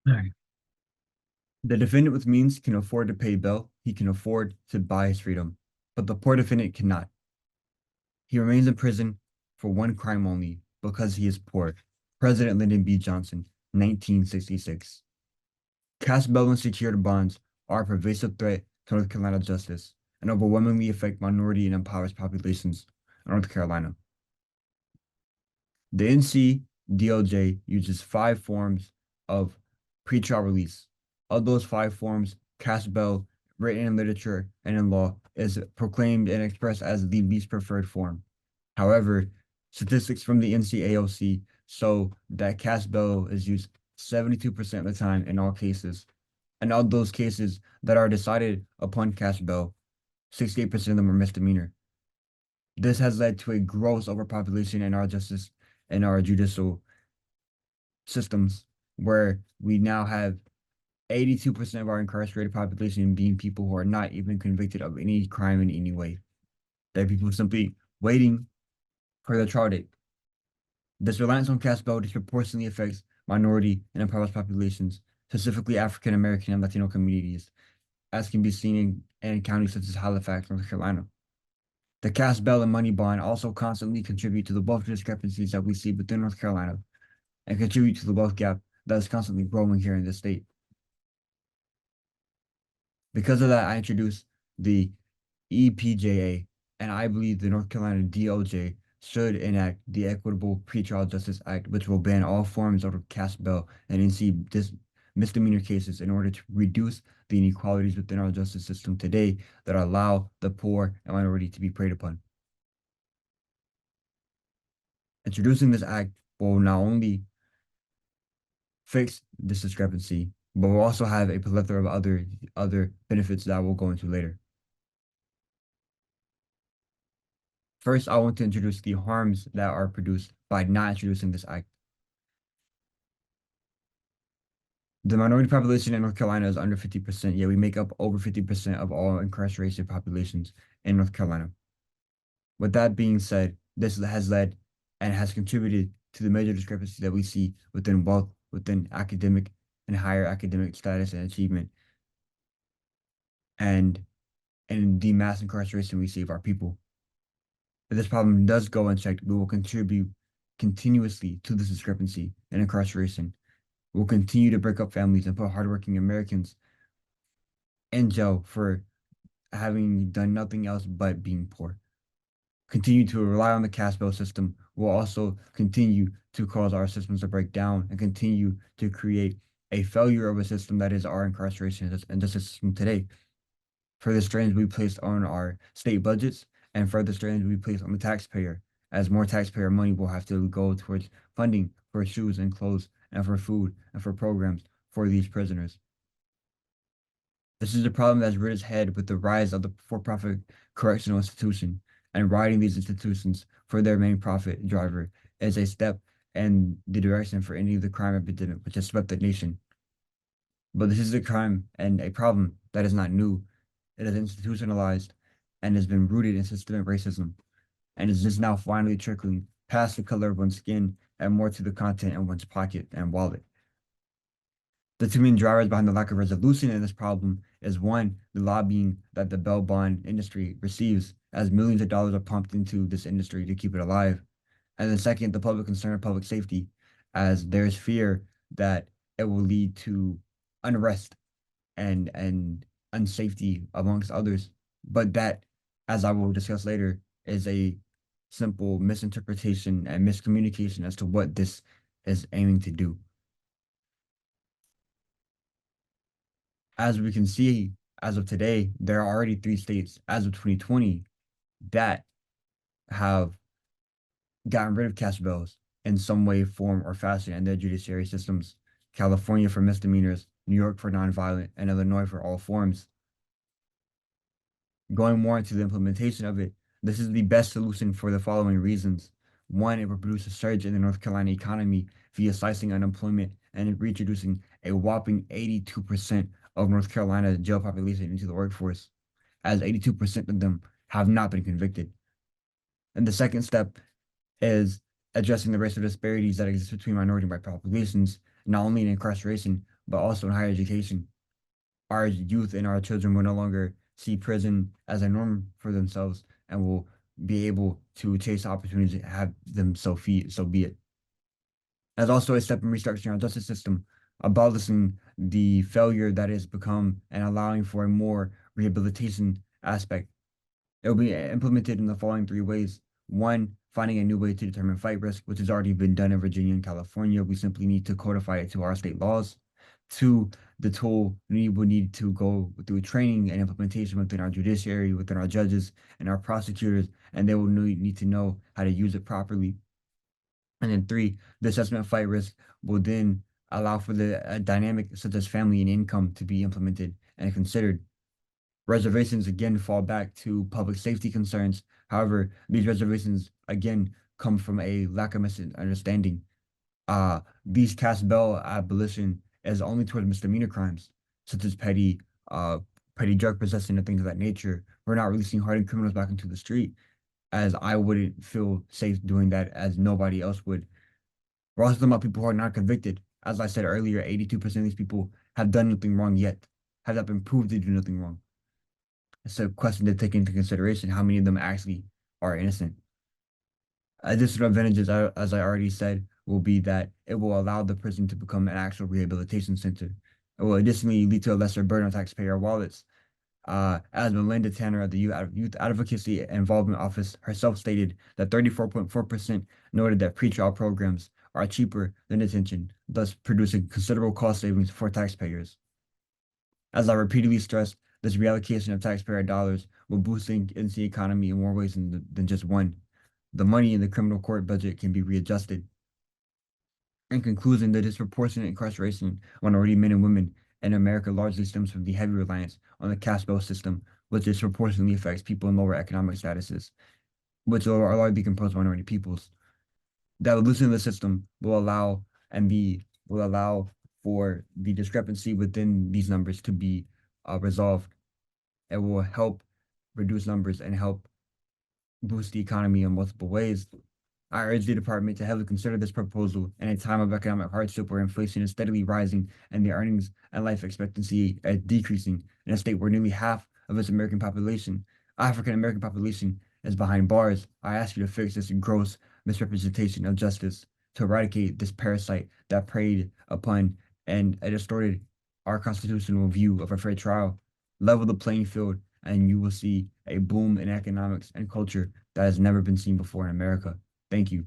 All right. The defendant with means can afford to pay bail. He can afford to buy his freedom, but the poor defendant cannot. He remains in prison for one crime only, because he is poor. President Lyndon B. Johnson, 1966. Cash bail and secured bonds are a pervasive threat to North Carolina justice and overwhelmingly affect minority and impoverished populations in North Carolina. The NCDOJ uses 5 forms of pretrial release. Of those 5 forms, cash bail, written in literature and in law, is proclaimed and expressed as the least preferred form. However, statistics from the NCAOC show that cash bail is used 72% of the time in all cases. And of those cases that are decided upon cash bail, 68% of them are misdemeanor. This has led to a gross overpopulation in our justice and our judicial systems, where we now have 82% of our incarcerated population being people who are not even convicted of any crime in any way. They're people simply waiting for their trial date. This reliance on cash bail disproportionately affects minority and impoverished populations, specifically African American and Latino communities, as can be seen in counties such as Halifax, North Carolina. The cash bail and money bond also constantly contribute to the wealth discrepancies that we see within North Carolina and contribute to the wealth gap that is constantly growing here in the state. Because of that, I introduced the EPJA, and I believe the North Carolina DOJ should enact the Equitable Pretrial Justice Act, which will ban all forms of cash bail and misdemeanor cases in order to reduce the inequalities within our justice system today that allow the poor and minority to be preyed upon. Introducing this act will not only fix this discrepancy, but will also have a plethora of other benefits that I will go into later. First, I want to introduce the harms that are produced by not introducing this act. The minority population in North Carolina is under 50%, yet we make up over 50% of all incarcerated populations in North Carolina. With that being said, this has led and has contributed to the major discrepancy that we see within wealth, within academic and higher academic status and achievement, and in the mass incarceration we see of our people. If this problem does go unchecked, we will contribute continuously to this discrepancy and incarceration. We'll continue to break up families and put hardworking Americans in jail for having done nothing else but being poor. Continue to rely on the cash bail system will also continue to cause our systems to break down and continue to create a failure of a system that is our incarceration and justice system today. Further strains will be placed on our state budgets, and further strains will be placed on the taxpayer, as more taxpayer money will have to go towards funding for shoes and clothes and for food and for programs for these prisoners. This is a problem that's reared its head with the rise of the for-profit correctional institution, and riding these institutions for their main profit driver is a step in the direction for ending the crime epidemic which has swept the nation. But this is a crime and a problem that is not new. It is institutionalized and has been rooted in systemic racism, and is just now finally trickling past the color of one's skin and more to the content in one's pocket and wallet. The two main drivers behind the lack of resolution in this problem is one, the lobbying that the bail bond industry receives, as millions of dollars are pumped into this industry to keep it alive. And then second, the public concern of public safety, as there's fear that it will lead to unrest and unsafety amongst others. But that, as I will discuss later, is a simple misinterpretation and miscommunication as to what this is aiming to do. As we can see, as of today, there are already 3 states as of 2020 that have gotten rid of cash bails in some way, form, or fashion in their judiciary systems. California for misdemeanors, New York for nonviolent, and Illinois for all forms. Going more into the implementation of it, this is the best solution for the following reasons. One, it will produce a surge in the North Carolina economy via slicing unemployment and reintroducing a whopping 82% of North Carolina's jail population into the workforce, as 82% of them have not been convicted. And the second step is addressing the racial disparities that exist between minority and white populations, not only in incarceration, but also in higher education. Our youth and our children will no longer see prison as a norm for themselves and will be able to chase opportunities and have them so be it. As also a step in restructuring our justice system, abolishing the failure that has become and allowing for a more rehabilitation aspect. It will be implemented in the following three ways. One, finding a new way to determine flight risk, which has already been done in Virginia and California. We simply need to codify it to our state laws. Two, the tool we will need to go through training and implementation within our judiciary, within our judges and our prosecutors, and they will need to know how to use it properly. And then three, the assessment of flight risk will then allow for the dynamic such as family and income to be implemented and considered. Reservations again fall back to public safety concerns. However, these reservations again come from a lack of misunderstanding. These cast bail abolition is only towards misdemeanor crimes, such as uh, petty drug possession and things of that nature. We're not releasing hardened criminals back into the street, as I wouldn't feel safe doing that, as nobody else would. We're also talking about people who are not convicted. As I said earlier, 82% of these people have done nothing wrong yet, have not been proved to do nothing wrong. It's a question to take into consideration how many of them actually are innocent. Additional advantages, as I already said, will be that it will allow the prison to become an actual rehabilitation center. It will additionally lead to a lesser burden on taxpayer wallets. As Melinda Tanner of the Youth Advocacy Involvement Office herself stated that 34.4% noted that pretrial programs are cheaper than detention, thus producing considerable cost savings for taxpayers. As I repeatedly stressed, this reallocation of taxpayer dollars will boost the NC economy in more ways than just one. The money in the criminal court budget can be readjusted. In conclusion, the disproportionate incarceration of minority men and women in America largely stems from the heavy reliance on the caste bail system, which disproportionately affects people in lower economic statuses, which are largely composed of minority peoples. That loosening the system will allow for the discrepancy within these numbers to be resolved. It will help reduce numbers and help boost the economy in multiple ways. I urge the department to heavily consider this proposal in a time of economic hardship where inflation is steadily rising and the earnings and life expectancy is decreasing in a state where nearly half of its African American population, is behind bars. I ask you to fix this gross misrepresentation of justice, to eradicate this parasite that preyed upon and distorted our constitutional view of a fair trial. Level the playing field, and you will see a boom in economics and culture that has never been seen before in America. Thank you.